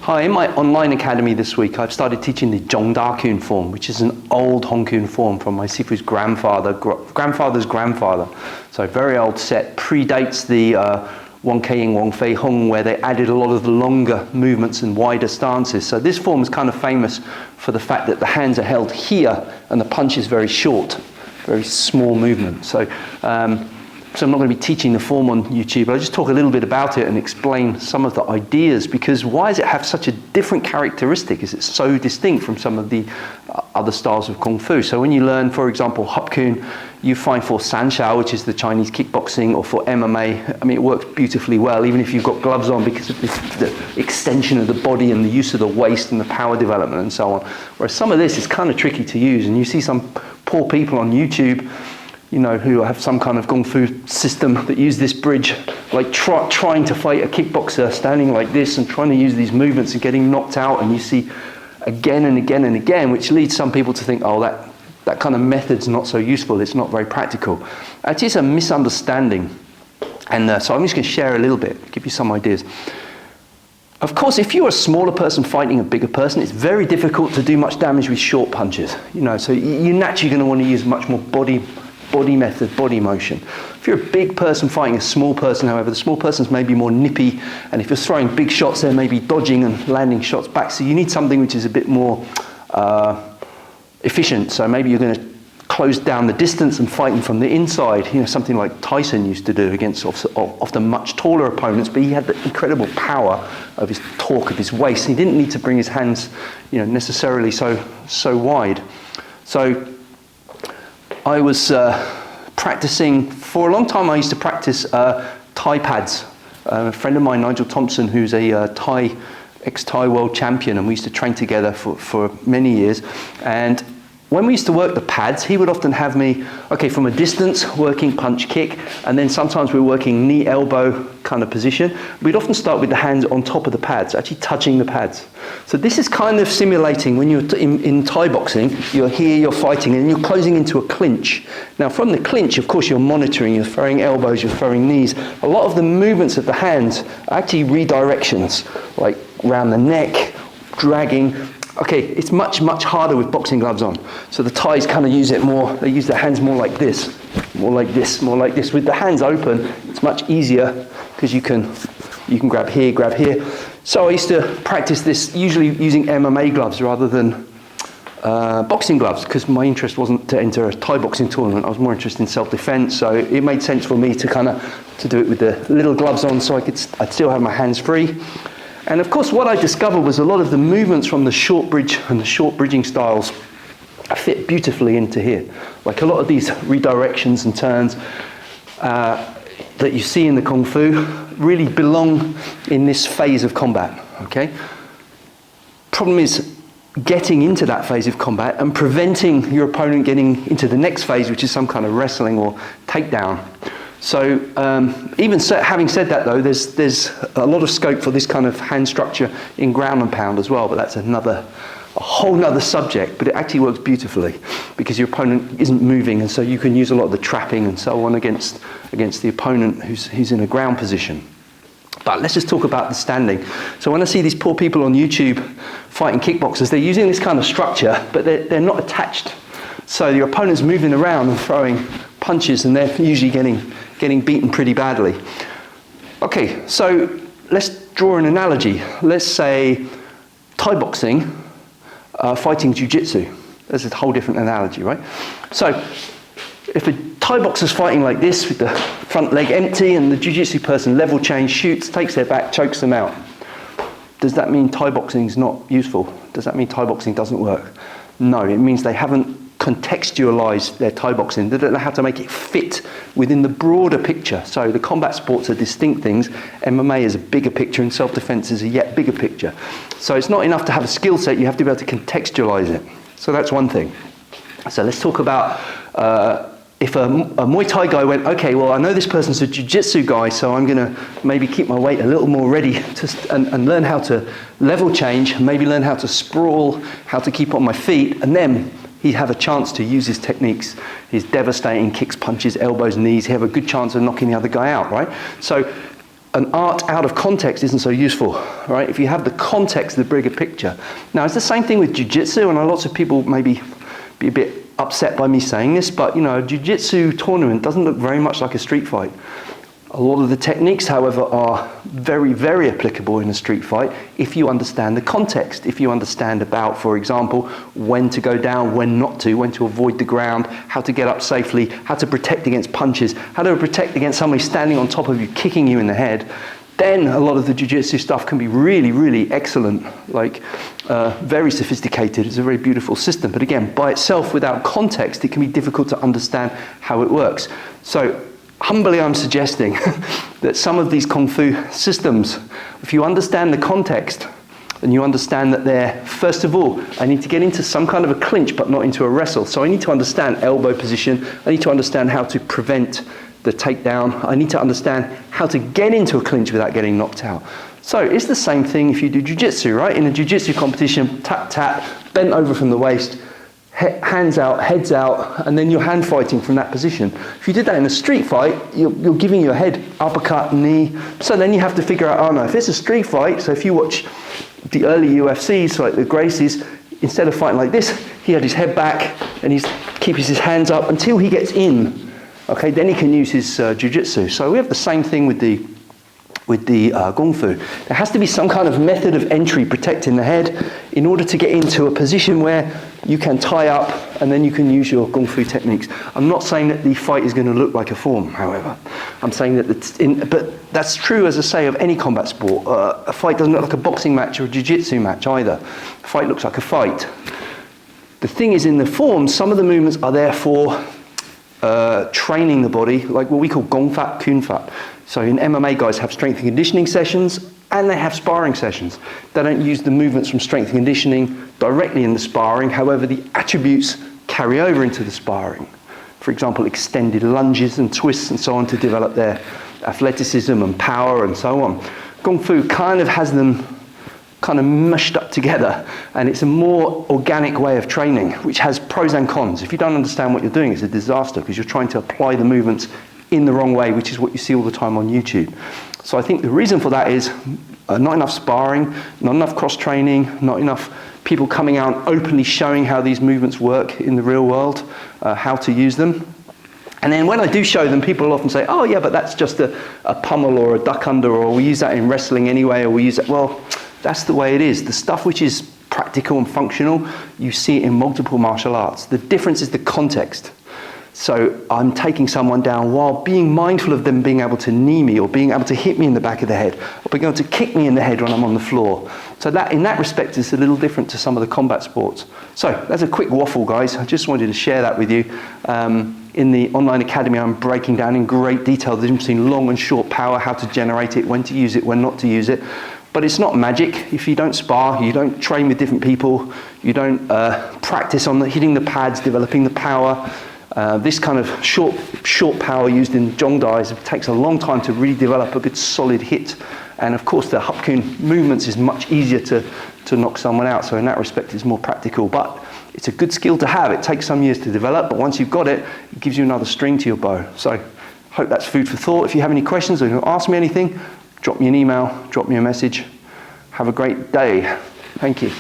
Hi, in my online academy this week, I've started teaching the Zhongda-kun form, which is an old Hong-kun form from my Sifu's grandfather's grandfather. So very old set, predates the Wong Kei Ying, Wong Fei Hung, where they added a lot of the longer movements and wider stances. So this form is kind of famous for the fact that the hands are held here and the punch is very short, very small movement. So I'm not going to be teaching the form on YouTube, but I'll just talk a little bit about it and explain some of the ideas, because why does it have such a different characteristic? Is it so distinct from some of the other styles of Kung Fu? So when you learn, for example, Hop Kun, you find for Sanshao, which is the Chinese kickboxing, or for MMA, I mean, it works beautifully well, even if you've got gloves on, because of the extension of the body and the use of the waist and the power development and so on. Whereas some of this is kind of tricky to use, and you see some poor people on YouTube, you know, who have some kind of Kung Fu system that use this bridge, like trying to fight a kickboxer, standing like this and trying to use these movements and getting knocked out, and you see again and again and again, which leads some people to think, oh, that kind of method's not so useful, it's not very practical. It is a misunderstanding, and so I'm just going to share a little bit, give you some ideas. Of course, if you're a smaller person fighting a bigger person, it's very difficult to do much damage with short punches, you know, so you're naturally going to want to use much more body method, body motion. If you're a big person fighting a small person, however, the small person's maybe more nippy, and if you're throwing big shots, they're maybe dodging and landing shots back. So you need something which is a bit more efficient. So maybe you're going to close down the distance and fighting from the inside. You know, something like Tyson used to do against often much taller opponents, but he had the incredible power of his torque of his waist. He didn't need to bring his hands, you know, necessarily so wide. So I was practicing, for a long time I used to practice Thai pads. A friend of mine, Nigel Thompson, who's a ex-Thai world champion, and we used to train together for many years. And when we used to work the pads, he would often have me, okay, from a distance, working punch kick, and then sometimes we were working knee elbow kind of position. We'd often start with the hands on top of the pads, actually touching the pads. So this is kind of simulating when you're in Thai boxing, you're here, you're fighting, and you're closing into a clinch. Now from the clinch, of course, you're monitoring, you're throwing elbows, you're throwing knees. A lot of the movements of the hands are actually redirections, like round the neck, dragging. Okay, it's much harder with boxing gloves on. So the Thais kind of use it more, they use their hands more like this, more like this, more like this. With the hands open, it's much easier because you can grab here, grab here. So I used to practice this usually using MMA gloves rather than boxing gloves, because my interest wasn't to enter a Thai boxing tournament. I was more interested in self-defense, so it made sense for me to do it with the little gloves on, so I'd still have my hands free. And of course, what I discovered was a lot of the movements from the short bridge and the short bridging styles fit beautifully into here. Like a lot of these redirections and turns that you see in the Kung Fu really belong in this phase of combat, okay? Problem is getting into that phase of combat and preventing your opponent getting into the next phase, which is some kind of wrestling or takedown. So having said that though, there's a lot of scope for this kind of hand structure in ground and pound as well, but that's a whole nother subject, but it actually works beautifully because your opponent isn't moving, and so you can use a lot of the trapping and so on against the opponent who's in a ground position. But let's just talk about the standing. So when I see these poor people on YouTube fighting kickboxers, they're using this kind of structure, but they're not attached. So your opponent's moving around and throwing punches, and they're usually getting beaten pretty badly. Okay, so let's draw an analogy. Let's say Thai boxing fighting Jiu Jitsu. That's a whole different analogy, right? So if a Thai boxer's fighting like this with the front leg empty and the Jiu Jitsu person level change, shoots, takes their back, chokes them out, does that mean Thai boxing is not useful? Does that mean Thai boxing doesn't work? No, it means they haven't contextualize their Thai boxing. They don't know how to make it fit within the broader picture. So the combat sports are distinct things. MMA is a bigger picture and self-defense is a yet bigger picture. So it's not enough to have a skill set, you have to be able to contextualize it. So that's one thing. So let's talk about if a Muay Thai guy went, okay, well, I know this person's a Jiu Jitsu guy, so I'm going to maybe keep my weight a little more ready and learn how to level change, maybe learn how to sprawl, how to keep on my feet, and then he'd have a chance to use his techniques, his devastating kicks, punches, elbows, knees. He'd have a good chance of knocking the other guy out, right? So an art out of context isn't so useful, right? If you have the context, the bigger picture. Now, it's the same thing with Jiu Jitsu, and lots of people maybe be a bit upset by me saying this, but you know, a Jiu Jitsu tournament doesn't look very much like a street fight. A lot of the techniques, however, are very, very applicable in a street fight if you understand the context, if you understand about, for example, when to go down, when not to, when to avoid the ground, how to get up safely, how to protect against punches, how to protect against somebody standing on top of you, kicking you in the head. Then a lot of the jiu-jitsu stuff can be really, really excellent, like very sophisticated. It's a very beautiful system. But again, by itself, without context, it can be difficult to understand how it works. So humbly, I'm suggesting that some of these Kung Fu systems, if you understand the context, and you understand that they're, first of all, I need to get into some kind of a clinch, but not into a wrestle. So I need to understand elbow position. I need to understand how to prevent the takedown. I need to understand how to get into a clinch without getting knocked out. So it's the same thing if you do jiu-jitsu, right? In a jiu-jitsu competition, tap, tap, bent over from the waist, hands out, heads out, and then you're hand fighting from that position. If you did that in a street fight, you're giving your head uppercut, knee. So then you have to figure out, oh no, if it's a street fight, so if you watch the early UFCs, like the Gracies, instead of fighting like this, he had his head back and he keeps his hands up until he gets in. Okay, then he can use his jiu-jitsu. So we have the same thing with the Kung Fu. There has to be some kind of method of entry protecting the head in order to get into a position where you can tie up and then you can use your Kung Fu techniques. I'm not saying that the fight is going to look like a form, however. I'm saying that but that's true, as I say, of any combat sport. A fight doesn't look like a boxing match or a jiu-jitsu match either. A fight looks like a fight. The thing is, in the forms, some of the movements are there for training the body, like what we call gong fat, kun fat. So in MMA, guys have strength and conditioning sessions and they have sparring sessions. They don't use the movements from strength and conditioning directly in the sparring. However, the attributes carry over into the sparring. For example, extended lunges and twists and so on to develop their athleticism and power and so on. Kung Fu kind of has them kind of mushed up together, and it's a more organic way of training, which has pros and cons. If you don't understand what you're doing, it's a disaster because you're trying to apply the movements in the wrong way, which is what you see all the time on YouTube. So I think the reason for that is not enough sparring, not enough cross-training, not enough people coming out and openly showing how these movements work in the real world, how to use them. And then when I do show them, people will often say, oh yeah, but that's just a pummel or a duck under, or we use that in wrestling anyway, or we use that. Well, that's the way it is. The stuff which is practical and functional, you see it in multiple martial arts. The difference is the context. So I'm taking someone down while being mindful of them being able to knee me or being able to hit me in the back of the head or being able to kick me in the head when I'm on the floor. So that, in that respect, is a little different to some of the combat sports. So that's a quick waffle, guys. I just wanted to share that with you. In the online academy, I'm breaking down in great detail the difference between long and short power, how to generate it, when to use it, when not to use it. But it's not magic. If you don't spar, you don't train with different people, you don't practice on hitting the pads, developing the power. This kind of short power used in Jong Dais takes a long time to really develop a good solid hit. And of course the Hup Kun movements is much easier to knock someone out. So in that respect it's more practical, but it's a good skill to have. It takes some years to develop, but once you've got it, it gives you another string to your bow. So hope that's food for thought. If you have any questions or you want to ask me anything, drop me an email, drop me a message. Have a great day. Thank you.